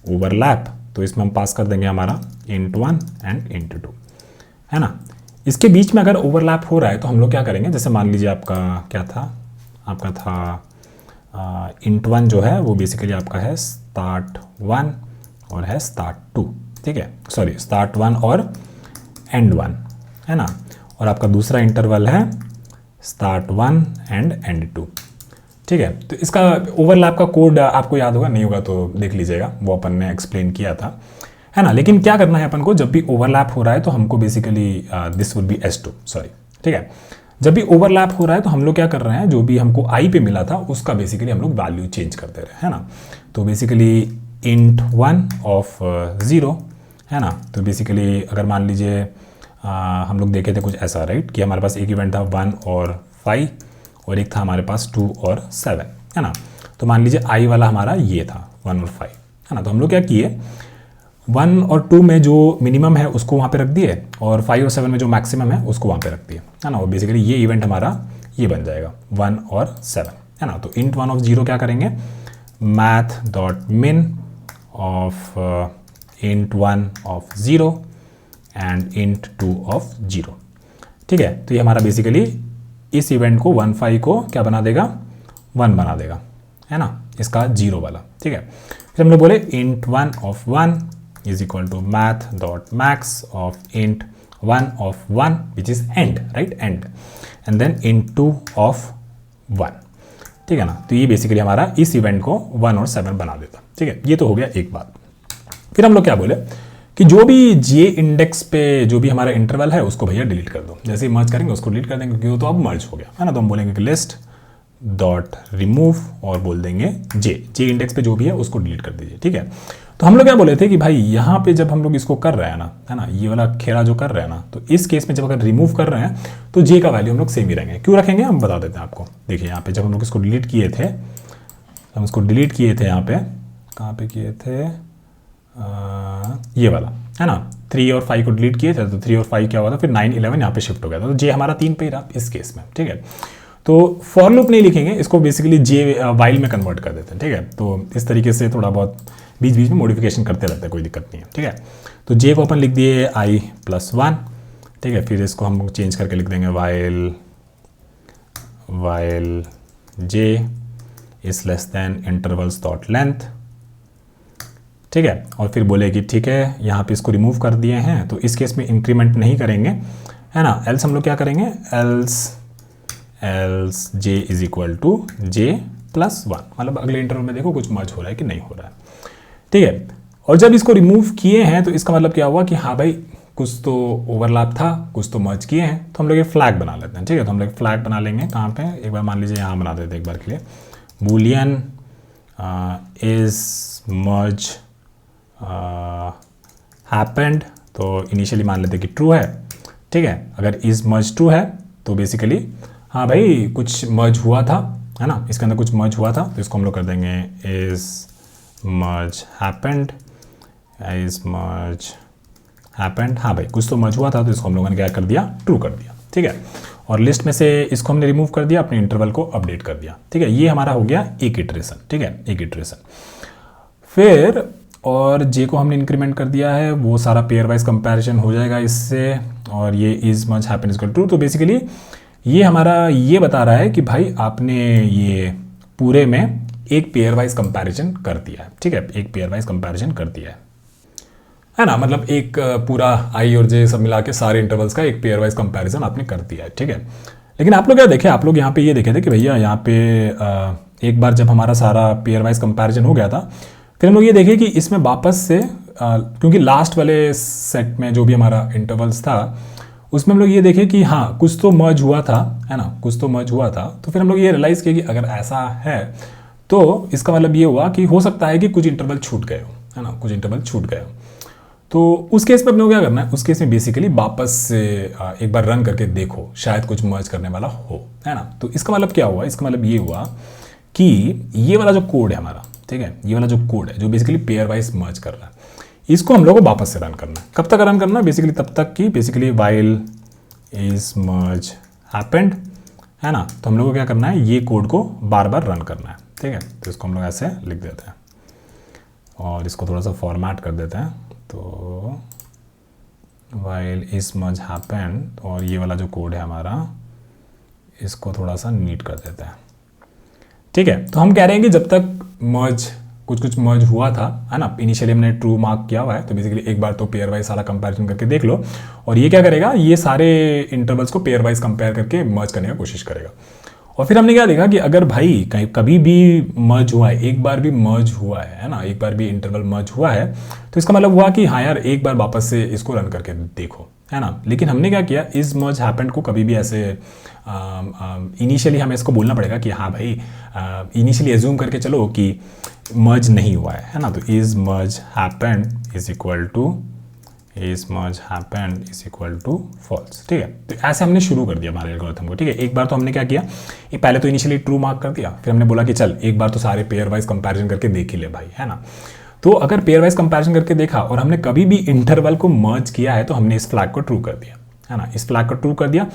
ओवरलैप, तो इसमें हम पास कर देंगे हमारा int 1 एंड int 2, है ना। इसके बीच में अगर ओवरलैप हो रहा है तो हम लोग क्या करेंगे, जैसे मान लीजिए आपका क्या था, आपका था int 1 जो है वो बेसिकली आपका है start 1 और है start 2। ठीक है, सॉरी start 1 और end 1, है ना। और आपका दूसरा इंटरवल है start 1 एंड end 2। ठीक है, तो इसका ओवरलैप का कोड आपको याद होगा, नहीं होगा तो देख लीजिएगा, वो अपन ने एक्सप्लेन किया था, है ना। लेकिन क्या करना है अपन को, जब भी ओवरलैप हो रहा है तो हमको basically this would be S2, sorry. ठीक है, जब भी ओवरलैप हो रहा है तो हम लोग क्या कर रहे हैं, जो भी हमको आई पे मिला था उसका बेसिकली हम लोग वैल्यू चेंज कर दे रहे हैं, है ना। तो बेसिकली int 1 ऑफ 0, है ना। तो बेसिकली अगर मान लीजिए हम लोग देखे थे कुछ ऐसा, राइट, कि हमारे पास एक इवेंट था 1 और 5 और एक था हमारे पास 2 और 7, है ना। तो मान लीजिए आई वाला हमारा ये था 1 और 5, है ना। तो हम लोग क्या किए, 1 और 2 में जो मिनिमम है उसको वहाँ पे रख दिए और 5 और 7 में जो मैक्सिमम है उसको वहाँ पे रख दिए, है ना। और बेसिकली ये इवेंट हमारा ये बन जाएगा 1 और 7, है ना। तो int 1 ऑफ 0 क्या करेंगे, मैथ डॉट मिन of int 1 of 0 and int 2 of 0। ठीक है, तो ये हमारा बेसिकली इस इवेंट को 1 5 को क्या बना देगा, 1 बना देगा, है ना, इसका 0 वाला। ठीक है, फिर हम लोग बोले int 1 of 1 is equal to math dot max of int 1 of 1 which is end, right, and and then int 2 of 1। ठीक है ना, तो ये बेसिकली हमारा इस इवेंट को 1 और 7 बना देता। ठीक है, ये तो हो गया एक बात। फिर हम लोग क्या बोले कि जो भी जे इंडेक्स पे जो भी हमारा इंटरवल है उसको भैया डिलीट कर दो। जैसे ही मर्ज करेंगे उसको डिलीट कर देंगे क्योंकि वो तो अब मर्ज हो गया, है ना। तो हम बोलेंगे कि लिस्ट डॉट रिमूव और बोल देंगे जे इंडेक्स पे जो भी है उसको डिलीट कर दीजिए। ठीक है, तो हम लोग क्या बोले थे कि भाई यहाँ पे जब हम लोग इसको कर रहे हैं ना, है ना, ये वाला खेरा जो कर रहे हैं ना, तो इस केस में जब अगर रिमूव कर रहे हैं तो जे का वैल्यू हम लोग सेम ही रहेंगे। क्यों रखेंगे हम बता देते हैं आपको। देखिए यहाँ पे जब हम लोग इसको डिलीट किए थे, हम इसको डिलीट किए थे यहाँ पे, कहाँ पे किए थे, ये वाला है ना, 3 और 5 को डिलीट किए थे तो 3 और 5 क्या हुआ था, फिर 9 11 यहाँ पे शिफ्ट हो गया था, तो जे हमारा 3 पे ही रहा इस केस में, ठीक है। तो फॉर लूप नहीं लिखेंगे, इसको बेसिकली जे वाइल में कन्वर्ट कर देते हैं, ठीक है। तो इस तरीके से थोड़ा बहुत बीच बीच में मॉडिफिकेशन करते रहते हैं, कोई दिक्कत नहीं है, ठीक है। तो जे को अपन लिख दिए i+1, ठीक है। फिर इसको हम चेंज करके लिख देंगे while J is less than intervals dot length, ठीक है। और फिर बोले कि ठीक है यहाँ पे इसको रिमूव कर दिए हैं, तो इस केस में इंक्रीमेंट नहीं करेंगे, है ना। एल्स हम लोग क्या करेंगे, else j is equal to j+1, मतलब अगले इंटरवल में देखो कुछ मर्ज हो रहा है कि नहीं हो रहा है, ठीक है। और जब इसको रिमूव किए हैं तो इसका मतलब क्या हुआ कि हाँ भाई कुछ तो ओवरलैप था, कुछ तो मर्ज किए हैं, तो हम लोग ये फ्लैग बना लेते हैं, ठीक है। तो हम लोग फ्लैग बना लेंगे कहाँ पे, एक बार मान लीजिए यहाँ बना देते हैं एक बार के लिए, बूलियन इज मर्ज हैपेंड, तो इनिशियली मान लेते हैं कि ट्रू है, ठीक है। अगर इज मर्ज ट्रू है तो बेसिकली हाँ भाई कुछ मर्ज हुआ था, है ना, इसके अंदर कुछ मर्ज हुआ था, तो इसको हम लोग कर देंगे is merge happened, is merge happened, हाँ भाई कुछ तो मर्ज हुआ था, तो इसको हम लोगों ने क्या कर दिया, ट्रू कर दिया, ठीक है। और लिस्ट में से इसको हमने रिमूव कर दिया, अपने इंटरवल को अपडेट कर दिया, ठीक है। ये हमारा हो गया एक इटरेशन, ठीक है, एक इटरेशन। फिर और जे को हमने इंक्रीमेंट कर दिया है, वो सारा पेयर वाइज कंपैरिजन हो जाएगा इससे, और ये is much happen is true. तो बेसिकली ये हमारा ये बता रहा है कि भाई आपने ये पूरे में एक पेयर वाइज कंपैरिजन कर दिया है, ठीक है, एक पेयर वाइज कंपैरिजन कर दिया है ना, मतलब एक पूरा आई और जे सब मिला के सारे इंटरवल्स का एक पेयर वाइज कंपैरिजन आपने कर दिया है, ठीक है। लेकिन आप लोग क्या देखे, आप लोग यहाँ पे ये देखे थे कि भैया यहाँ पे एक बार जब हमारा सारा पेयर वाइज कंपैरिजन हो गया था, फिर हम लोग ये देखे कि इसमें वापस से क्योंकि लास्ट वाले सेट में जो भी हमारा इंटरवल्स था उसमें हम लोग ये देखे कि हाँ कुछ तो मर्ज हुआ था, है ना, कुछ तो मर्ज हुआ था। तो फिर हम लोग ये रियलाइज़ किया कि अगर ऐसा है तो इसका मतलब ये हुआ कि हो सकता है कि कुछ इंटरवल छूट गए हो, है ना, कुछ इंटरवल छूट गए हो। तो उस केस में अपने को क्या करना है, उस केस में बेसिकली वापस से एक बार रन करके देखो, शायद कुछ मर्ज करने वाला हो, है ना। तो इसका मतलब क्या हुआ, इसका मतलब ये हुआ कि ये वाला जो कोड है हमारा, ठीक है, ये वाला जो कोड है जो बेसिकली पेयर वाइज मर्ज कर रहा है, इसको हम लोग को वापस से रन करना है। कब तक रन करना है, बेसिकली तब तक कि basically while is merge happened, है ना। तो हम लोग को क्या करना है, ये कोड को बार बार रन करना है, ठीक है। तो इसको हम लोग ऐसे लिख देते हैं और इसको थोड़ा सा फॉर्मेट कर देते हैं। तो वाइल इज मर्ज हैपेंड, और ये वाला जो कोड है हमारा इसको थोड़ा सा नीट कर देते हैं, ठीक है। तो हम कह रहे हैं कि जब तक मर्ज कुछ मर्ज हुआ था, है ना, इनिशियली हमने ट्रू मार्क किया हुआ है, तो बेसिकली एक बार तो पेयर वाइज सारा कंपैरिजन करके देख लो, और ये क्या करेगा, ये सारे इंटरवल्स को पेयर वाइज कंपेयर करके मर्ज करने का कोशिश करेगा। और फिर हमने क्या देखा कि अगर भाई कभी भी मर्ज हुआ है, एक बार भी मर्ज हुआ है ना, एक बार भी इंटरवल मर्ज हुआ है, तो इसका मतलब हुआ कि हाँ यार एक बार वापस से इसको रन करके देखो, है ना। लेकिन हमने क्या किया, इस मर्ज हैपेंड को कभी भी ऐसे इनिशियली हमें इसको बोलना पड़ेगा कि हाँ भाई इनिशियली एज्यूम करके चलो कि मर्ज नहीं हुआ है ना। तो is merge happened is equal to is merge happened is equal to false, ठीक है। तो ऐसे हमने शुरू कर दिया हमारे एल्गोरिथम को, ठीक है। एक बार तो हमने क्या किया, ये पहले तो इनिशियली ट्रू मार्क कर दिया, फिर हमने बोला कि चल एक बार तो सारे पेयर वाइज कंपैरिजन करके देख ही ले भाई, है ना। तो अगर पेयर वाइज कंपैरिजन करके देखा और हमने कभी भी इंटरवल को मर्ज किया है तो हमने इस फ्लैग को ट्रू कर दिया, है ना, इस फ्लैग को ट्रू कर दिया।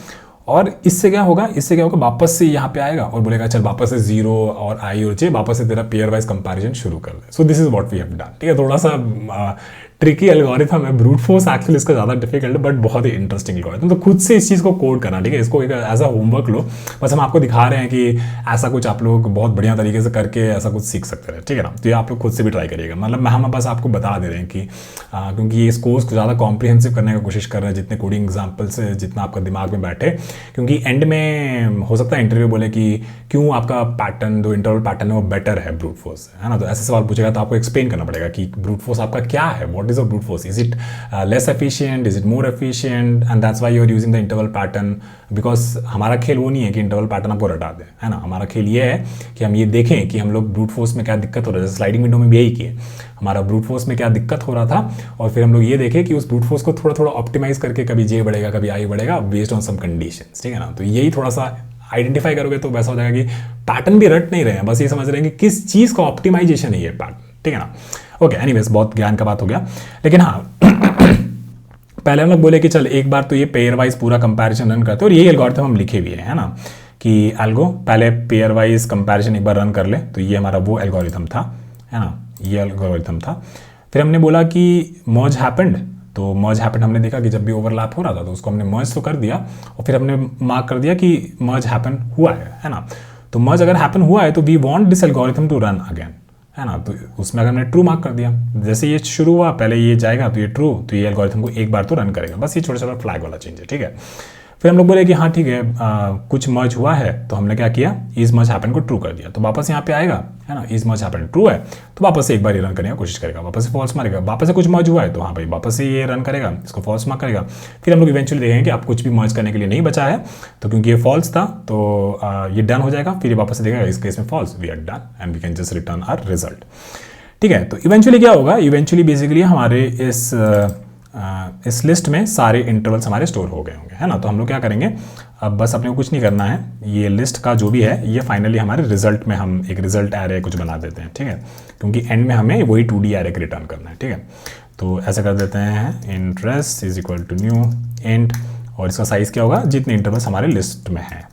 और इससे क्या होगा, इससे क्या होगा, वापस से यहाँ पे आएगा और बोलेगा चल वापस से 0 और i और j वापस से तेरा पेयर वाइज कंपैरिजन शुरू कर दे। So this is what we have done, ठीक है। थोड़ा सा ट्रिकी एल्गोरिथम है, ब्रूट फोर्स एक्चुअली इसका ज़्यादा डिफिकल्ट है, बट बहुत ही इंटरेस्टिंग एल्गोरिथम। तो खुद से इस चीज़ को कोड करना, ठीक है, इसको एक ऐसा होमवर्क लो। बस हम आपको दिखा रहे हैं कि ऐसा कुछ आप लोग बहुत बढ़िया तरीके से करके ऐसा कुछ सीख सकते हैं, ठीक है ना। तो ये आप लोग खुद से भी ट्राई करिएगा, मतलब हम बस आपको बता दे रहे हैं कि क्योंकि ये इस कोर्स को ज़्यादा कॉम्प्रिहेंसिव करने का कोशिश कर रहे हैं, जितने कोडिंग एग्जाम्पल से जितना आपका दिमाग में बैठे, क्योंकि एंड में हो सकता है इंटरव्यू बोले कि क्यों आपका पैटर्न जो इंटरवल पैटर्न है वो बेटर है ब्रूट फोर्स से, है ना। तो ऐसे सवाल पूछेगा तो आपको एक्सप्लेन करना पड़ेगा कि ब्रूट फोर्स आपका क्या है, what is a brute force, is it less efficient, is it more efficient, and that's why you are using the interval pattern, because हमारा खेल वो नहीं है कि इंटरवल पैटर्न आपको रटा दे, है ना। हमारा खेल ये है कि हम ये देखें कि हम लोग ब्रूट फोर्स में क्या दिक्कत हो रहा है, जैसे स्लाइडिंग विंडो में भी यही किए, हमारा ब्रूट फोर्स में क्या दिक्कत हो रहा था, और फिर हम लोग ये देखें कि उस ब्रूट फोर्स को थोड़ा थोड़ा ऑप्टिमाइज करके कभी जे बढ़ेगा कभी आई बढ़ेगा बेस्ड ऑन सम कंडीशंस, ठीक है ना। तो यही थोड़ा सा आइडेंटिफाई करोगे तो वैसा हो जाएगा कि पैटर्न भी रट नहीं रहे हैं, बस ये समझ रहे हैं कि किस चीज़ का ऑप्टिमाइजेशन है ये पैटर्न, ठीक है ना। ओके, एनीवेज बहुत ज्ञान का बात हो गया, लेकिन हाँ पहले हम लोग बोले कि चल एक बार तो ये पेयर वाइज पूरा कंपैरिजन रन करते हैं, और यही एल्गोरिथम हम लिखे हुए हैं, है ना, कि एल्गो पहले पेयर वाइज कंपैरिजन एक बार रन कर ले, तो ये हमारा वो एल्गोरिथम था, है ना, ये एल्गोरिथम था। फिर हमने बोला कि मर्ज हैपेंड, तो मर्ज हैपेंड हमने देखा कि जब भी ओवरलैप हो रहा था तो उसको हमने मर्ज तो कर दिया, और फिर हमने मार्क कर दिया कि मर्ज हैपन हुआ है ना। तो मर्ज अगर हैपन हुआ है तो we want this algorithm to run again, है ना, तो उसमें अगर हमने ट्रू मार्क कर दिया, जैसे ये शुरू हुआ पहले ये जाएगा तो ये ट्रू, तो ये एल्गोरिथम को एक बार तो रन करेगा, बस ये छोटा छोटा फ्लैग वाला चेंज है, ठीक है। फिर हम लोग बोले कि हाँ ठीक है, कुछ मर्ज हुआ है, तो हमने क्या किया, इज मर्ज हैपन को ट्रू कर दिया, तो वापस यहाँ पे आएगा, है ना, इज मर्ज हैपन ट्रू है, तो वापस से एक बार ये रन करने की कोशिश करेगा, वापस से फॉल्स मारेगा, वापस से कुछ मर्ज हुआ है तो हाँ भाई वापस से ये रन करेगा, इसको फॉल्स मार्क करेगा। फिर हम लोग इवेंचुअली देखेंगे कि आप कुछ भी मर्ज करने के लिए नहीं बचा है, तो क्योंकि ये फॉल्स था तो ये डन हो जाएगा, फिर ये वापस से देखेगा इस केस में false, we are done and we can just return our result, ठीक है। तो इवेंचुअली क्या होगा, इवेंचुअली बेसिकली हमारे इस लिस्ट में सारे इंटरवल्स हमारे स्टोर हो गए होंगे, है ना। तो हम लोग क्या करेंगे, अब बस अपने को कुछ नहीं करना है, ये लिस्ट का जो भी है ये फाइनली हमारे रिजल्ट में हम एक रिजल्ट एरे कुछ बना देते हैं, ठीक है, क्योंकि एंड में हमें वही 2D एरे रिटर्न करना है, ठीक है। तो ऐसा कर देते हैं, interest is equal to new int, और इसका साइज़ क्या होगा, जितने इंटरवल्स हमारे लिस्ट में हैं,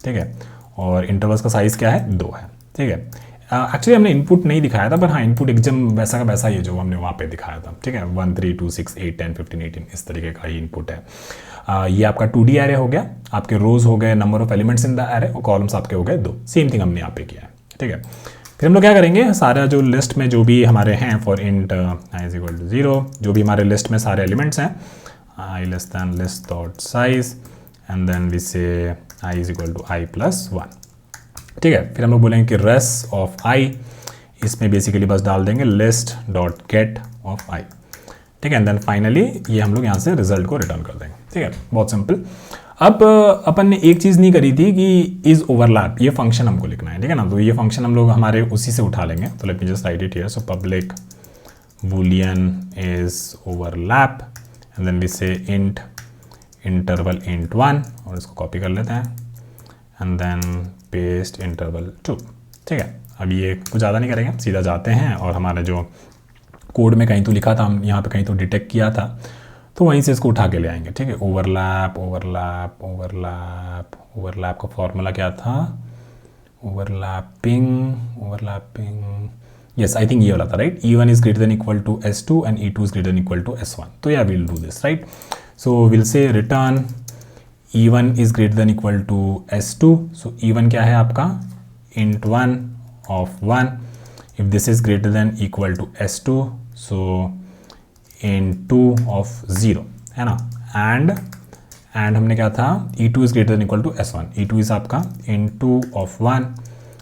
ठीक है, और इंटरवल्स का साइज़ क्या है, 2 है, ठीक है। एक्चुअली हमने इनपुट नहीं दिखाया था, पर हाँ इनपुट एकदम वैसा का वैसा ही है जो हमने वहाँ पे दिखाया था, ठीक है, 1 3 2 6 8 10 15 18 इस तरीके का ही इनपुट है। ये आपका 2D एरे हो गया, आपके रोज हो गए, number of elements in the array, और कॉलम्स आपके हो गए 2, सेम थिंग हमने यहाँ पे किया है, ठीक है। फिर हम लोग क्या करेंगे, सारा जो लिस्ट में जो भी हमारे हैं for int i is equal to 0, जो भी हमारे लिस्ट में सारे एलिमेंट्स हैं, i less than list dot size and then we say i is equal to i plus 1, ठीक है। फिर हम लोग बोलेंगे कि रेस ऑफ i, इसमें बेसिकली बस डाल देंगे list dot get of i, ठीक है, एंड देन फाइनली ये हम लोग यहाँ से रिजल्ट को रिटर्न कर देंगे, ठीक है, बहुत सिंपल। अब अपन ने एक चीज़ नहीं करी थी कि इज ओवरलैप, ये फंक्शन हमको लिखना है, ठीक है ना, तो ये फंक्शन हम लोग हमारे उसी से उठा लेंगे, तो let me just write it here, so public boolean is overlap and then we say int interval int 1, और इसको कॉपी कर लेते हैं एंड देन पेस्ट इंटरवल 2, ठीक है। अब ये कुछ ज़्यादा नहीं करेंगे, सीधा जाते हैं और हमारा जो कोड में कहीं तो लिखा था, हम यहाँ पे कहीं तो डिटेक्ट किया था, तो वहीं से इसको उठा के ले आएंगे, ठीक है। ओवरलैप ओवरलैप ओवरलैप ओवरलैप का फॉर्मूला क्या था, overlapping overlapping, yes I think ये वाला था, right, E1 is greater than equal to S2 and E2 is greater than equal to S1, तो या will do this, right. So will say return E1 is greater than equal to S2, so E1 क्या है आपका, int 1 of 1, if this is greater than equal to S2, so int 2 of 0, है ना, and हमने क्या था, E2 is greater than equal to S1, E2 is आपका int 2 of 1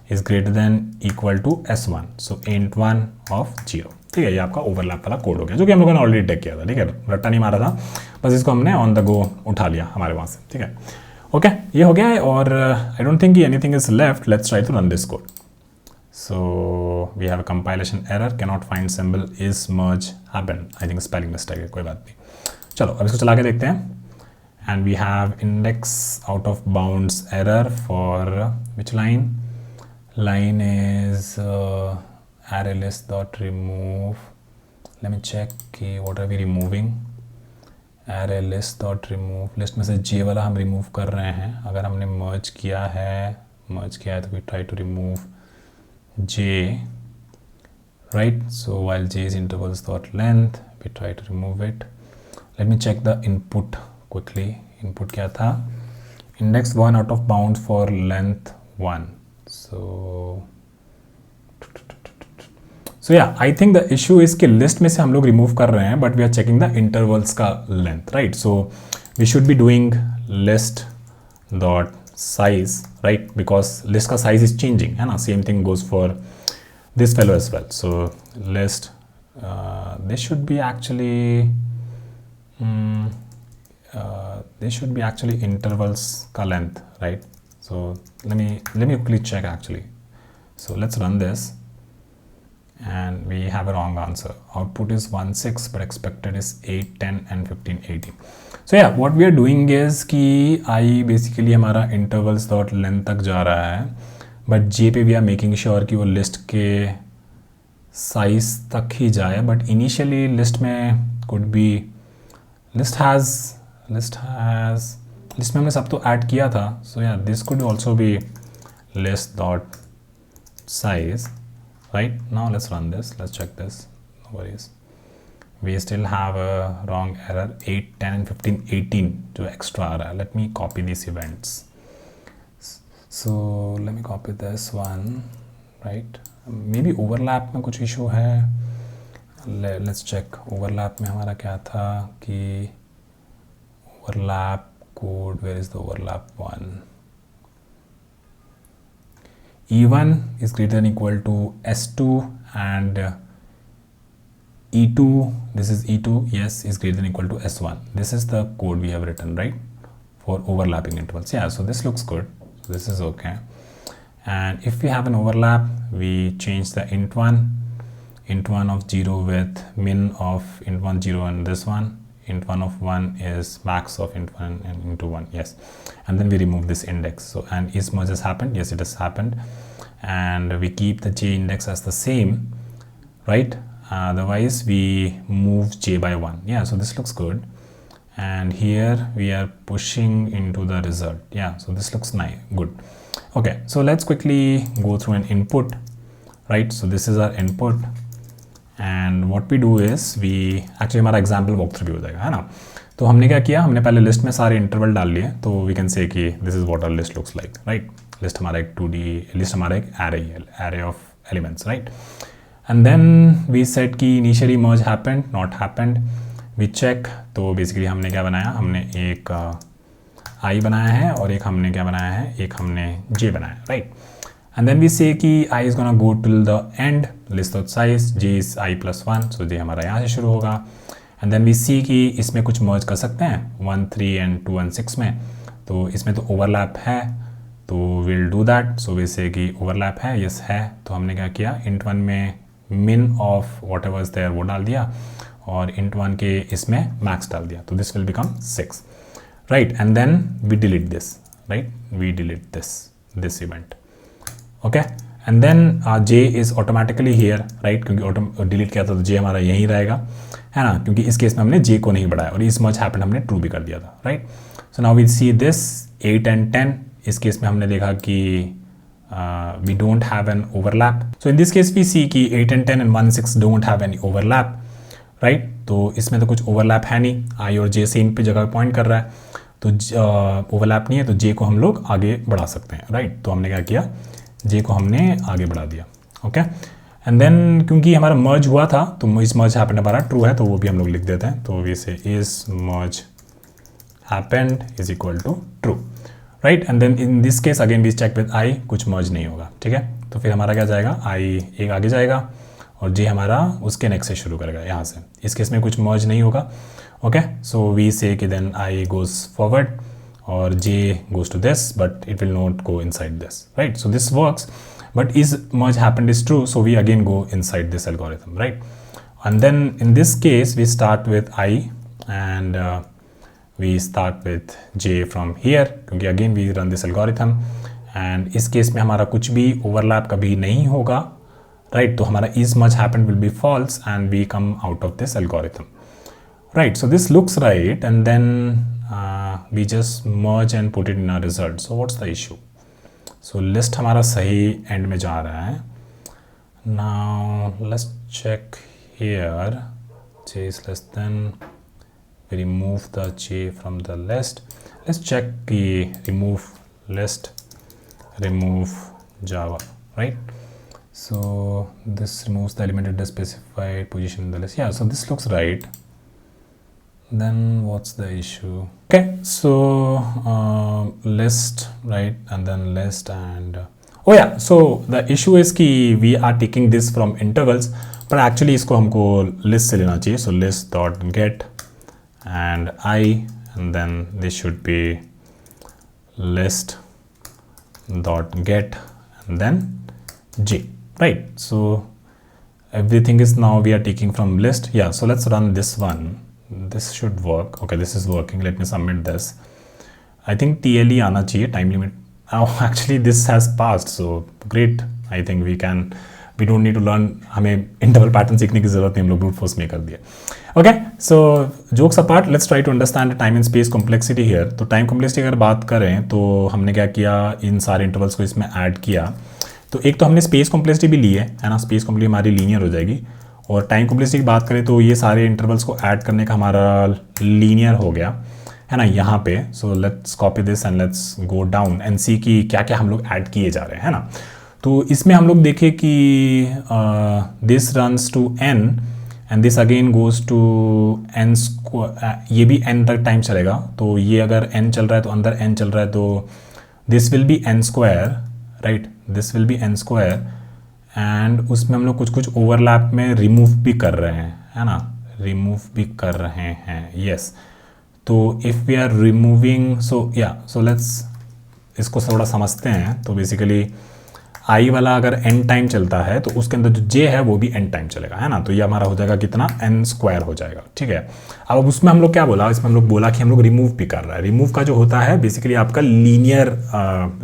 is greater than equal to S1, so int 1 of 0, ठीक है। ये आपका ओवरलैप वाला कोड हो गया, जो कि हम लोगों ने ऑलरेडी टेक किया था, ठीक है, रट्टा नहीं मारा था, बस इसको हमने ऑन द गो उठा लिया हमारे वहाँ से, ठीक है। ओके, ये हो गया है, और I don't think anything is left, let's try to run this code. So we have a compilation error, cannot find symbol is merge happen, I think spelling mistake है, कोई बात नहीं। चलो अब इसको चला के देखते हैं, and we have index out of bounds error for which line, line is array list dot remove, let me check कि what are we removing, array list dot remove, list में से j वाला हम remove कर रहे हैं, अगर हमने merge किया है तो we try to remove j, right, so while j is intervals dot length we try to remove it. Let me check the input quickly, input क्या था, index 1 out of bounds for length 1, so yeah, I think the issue is कि list में से हम लोग remove कर रहे हैं, but we are checking the intervals का length, right, so we should be doing list dot size, right, because list का size is changing, है ना, same thing goes for this fellow as well, so list this should be actually intervals का length, right, so let me quickly check actually, so let's run this and we have a wrong answer, output is 1 6 but expected is 8 10 and 15 18, so yeah what we are doing is कि i basically हमारा intervals dot length तक जा रहा है, but j पे we are making sure कि वो list के साइज तक ही जाए, बट इनिशियली लिस्ट में कुड बी लिस्ट में हमने सब तो ऐड किया था, सो या this could also be list dot size, right? Now let's run this, let's check this, no worries. We still have a wrong error, 8, 10 and 15, 18 जो extra आ रहा है. Let me copy these events. So let me copy this one, right? Maybe overlap में कुछ issue है. Let's check overlap में हमारा क्या था कि overlap code, where is the overlap one? E1 is greater than equal to S2 and E2, this is E2, yes, is greater than equal to S1. This is the code we have written, right, for overlapping intervals. Yeah, so this looks good. So this is okay. And if we have an overlap, we change the int1 of 0 with min of int1 0 and this one. int1 of 1 is max of int1 and int1, yes. And then we remove this index. So, and is merge has happened? Yes, it has happened. And we keep the j index as the same, right? Otherwise, we move j by 1. Yeah, so this looks good. And here we are pushing into the result. Yeah, so this looks nice, good. Okay, so let's quickly go through an input, right? So this is our input. And what we do is we actually हमारा example walk through भी हो जाएगा, है ना. तो हमने क्या किया, हमने पहले लिस्ट में सारे इंटरवल डाल लिए. तो वी कैन से कि this is what our list looks like, right. List हमारा एक 2D लिस्ट, हमारा एक array of elements, right. And then we set key initially merge happened not happened, we check. तो basically हमने क्या बनाया, हमने एक आई बनाया है और एक हमने क्या बनाया है, एक हमने जे बनाया है, right. And then we say कि I is gonna go till the end, list of size, j is I plus 1, so j हमारा यहाँ से शुरू होगा. And then we see कि इसमें कुछ merge कर सकते हैं 1, 3 and 2 and 6 में. तो इसमें तो overlap है, तो we'll do that. So we say कि overlap है, yes है. तो हमने क्या किया, int1 में min of whatever is there वो डाल दिया और int1 के इसमें max डाल दिया. तो this will become 6, right? And then we delete this, right? We delete this event. Okay. And then j is automatically here, right, क्योंकि डिलीट किया था तो j हमारा यहीं रहेगा, है ना, क्योंकि इस केस में हमने j को नहीं बढ़ाया और इस मच हैपेंड हमने ट्रू भी कर दिया था, right. So now we see this 8 and 10. इस केस में हमने देखा कि we don't have an overlap. So in this case we see कि 8 and 10 and 1 6 don't have any overlap, right. तो इसमें तो कुछ ओवरलैप है नहीं, i और j सेम पे जगह पॉइंट कर रहा है, तो ओवरलैप नहीं है, तो j को हम लोग आगे बढ़ा सकते हैं, राइट. तो हमने क्या किया, j को हमने आगे बढ़ा दिया, ओके. एंड देन क्योंकि हमारा मर्ज हुआ था तो इस मर्ज हैपेंड हमारा ट्रू है, तो वो भी हम लोग लिख देते हैं. तो we say is merge happened is equal to true, right. And then in this case again we check with i, कुछ मर्ज नहीं होगा, ठीक है. तो फिर हमारा क्या जाएगा, आई एक आगे जाएगा और j हमारा उसके नेक्स्ट से शुरू करेगा यहाँ से. इस केस में कुछ मर्ज नहीं होगा, ओके. सो वी से कि then i goes forward or j goes to this, but it will not go inside this, right. So this works, but is merge happened is true, so we again go inside this algorithm, right. And then in this case we start with I and we start with j from here, क्योंकि again we run this algorithm and इस case में हमारा कुछ भी overlap कभी नहीं होगा, right. तो हमारा is merge happened will be false and we come out of this algorithm, right. So this looks right, and then we just merge and put it in our result. So what's the issue? So list हमारा सही end में जा रहा है. Now let's check here. J is less than. We remove the j from the list. Let's check the remove list, remove Java, right? So this removes the element at the specified position in the list. Yeah, so this looks right. Then what's the issue? Okay, so list, right, and then list and oh yeah, so the issue is कि we are taking this from intervals, but actually इसको हमको list से लेना चाहिए. So list dot get and I, and then this should be list dot get and then j, right. So everything is now we are taking from list. Yeah, so let's run this one. This should work. Okay, this is working. Let me submit this. I think TLE आना चाहिए, time limit. Oh, actually this has passed, so great. I think we can we don't need to learn, हमें interval pattern सीखने की जरूरत नहीं, हम लोग brute force में कर दिए। Okay, so jokes apart, let's try to understand time and space complexity here. तो टाइम कॉम्प्लेक्सिटी अगर बात करें तो हमने क्या किया, इन सारे इंटरवल्स को इसमें ऐड किया। तो एक तो हमने स्पेस कॉम्प्लेक्सिटी भी ली है ना, स्पेस कॉम्प्लेक्सिटी हमारी लीनियर हो जाएगी। और टाइम कॉम्प्लेक्सिटी की बात करें तो ये सारे इंटरवल्स को ऐड करने का हमारा लीनियर हो गया है ना यहाँ पे। So let's copy this and let's go down and see कि क्या क्या हम लोग ऐड किए जा रहे हैं, है ना। तो इसमें हम लोग देखें कि this runs to n and this again goes to n square, ये भी n तक टाइम चलेगा। तो ये अगर n चल रहा है तो अंदर n चल रहा है, तो this will be n square, right, this will be n square. And उसमें हम लोग कुछ कुछ ओवरलैप में रिमूव भी कर रहे हैं, है ना, रिमूव भी कर रहे हैं, यस। तो if we are removing, so let's इसको थोड़ा समझते हैं। तो बेसिकली आई वाला अगर n टाइम चलता है तो उसके अंदर जो j है वो भी n टाइम चलेगा, है ना। तो ये हमारा हो जाएगा कितना, n स्क्वायर हो जाएगा, ठीक है। अब उसमें हम लोग क्या बोला, इसमें हम लोग बोला कि हम लोग रिमूव भी कर रहा है। रिमूव का जो होता है बेसिकली आपका लीनियर,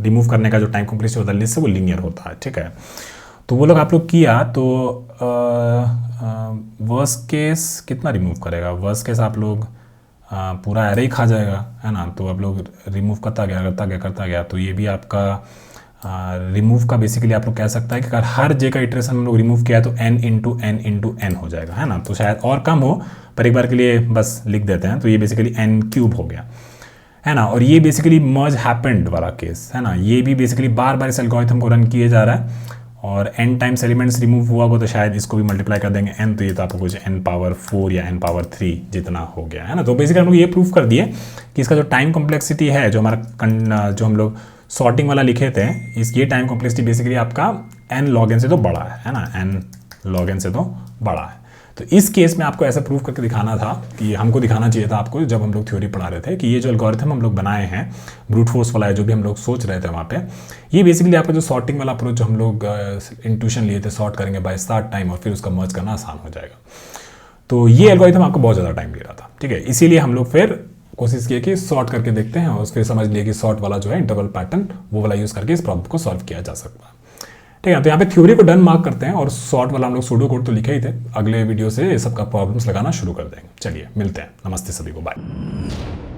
रिमूव करने का जो टाइम कॉम्प्लेक्सिटी होता है लिस्ट से, वो लीनियर होता है, ठीक है। तो वो लोग आप लोग किया तो वर्स्ट केस कितना रिमूव करेगा, वर्स्ट केस आप लोग पूरा एरे ही खा जाएगा, है ना। तो आप लोग रिमूव करता गया। तो ये भी आपका रिमूव का बेसिकली आप लोग कह सकता है कि अगर हर जे का इटरेशन हम लोग रिमूव किया तो n इंटू n हो जाएगा, है ना। तो शायद और कम हो, पर एक बार के लिए बस लिख देते हैं। तो ये बेसिकली n क्यूब हो गया, है ना। और ये बेसिकली मर्ज हैपेंड वाला केस, है ना। ये भी बेसिकली बार बार इस एल्गोरिथम को रन किए जा रहा है और n टाइम्स एलिमेंट्स रिमूव हुआ हो तो शायद इसको भी मल्टीप्लाई कर देंगे n, तो ये तो आपको कुछ n पावर 4 या n पावर 3 जितना हो गया, है ना। तो बेसिकली हम लोग ये प्रूफ कर दिए कि इसका जो टाइम कॉम्प्लेक्सिटी है, जो हमारा जो हम लोग सॉर्टिंग वाला लिखे थे, ये टाइम कॉम्प्लेक्सिटी बेसिकली आपका n log n से तो बड़ा है ना, n log n से तो बड़ा है। तो इस केस में आपको ऐसा प्रूफ करके दिखाना था कि हमको दिखाना चाहिए था आपको, जब हम लोग थ्योरी पढ़ा रहे थे, कि ये जो एल्गोरिथम हम लोग बनाए हैं ब्रूट फोर्स वाला है, जो भी हम लोग सोच रहे थे वहाँ पे, ये बेसिकली आपका जो सॉर्टिंग वाला अप्रोच जो हम लोग इंट्यूशन लिए थे, सॉर्ट करेंगे बाय स्टार्ट टाइम और फिर उसका मर्ज करना आसान हो जाएगा। तो ये एल्गोरिथम आपको बहुत ज़्यादा टाइम ले रहा था, ठीक है। इसीलिए हम लोग फिर कोशिश किए कि सॉर्ट करके देखते हैं और फिर समझ लिए कि सॉर्ट वाला जो है इंटरवल पैटर्न, वो वाला यूज़ करके इस प्रॉब्लम को सॉल्व किया जा सकता है, ठीक है। तो यहाँ पे थ्योरी को डन मार्क करते हैं और सॉर्ट वाला हम लोग सूडो कोड तो लिखे ही थे, अगले वीडियो से ये सब का प्रॉब्लम्स लगाना शुरू कर देंगे। चलिए मिलते हैं, नमस्ते सभी को, बाय।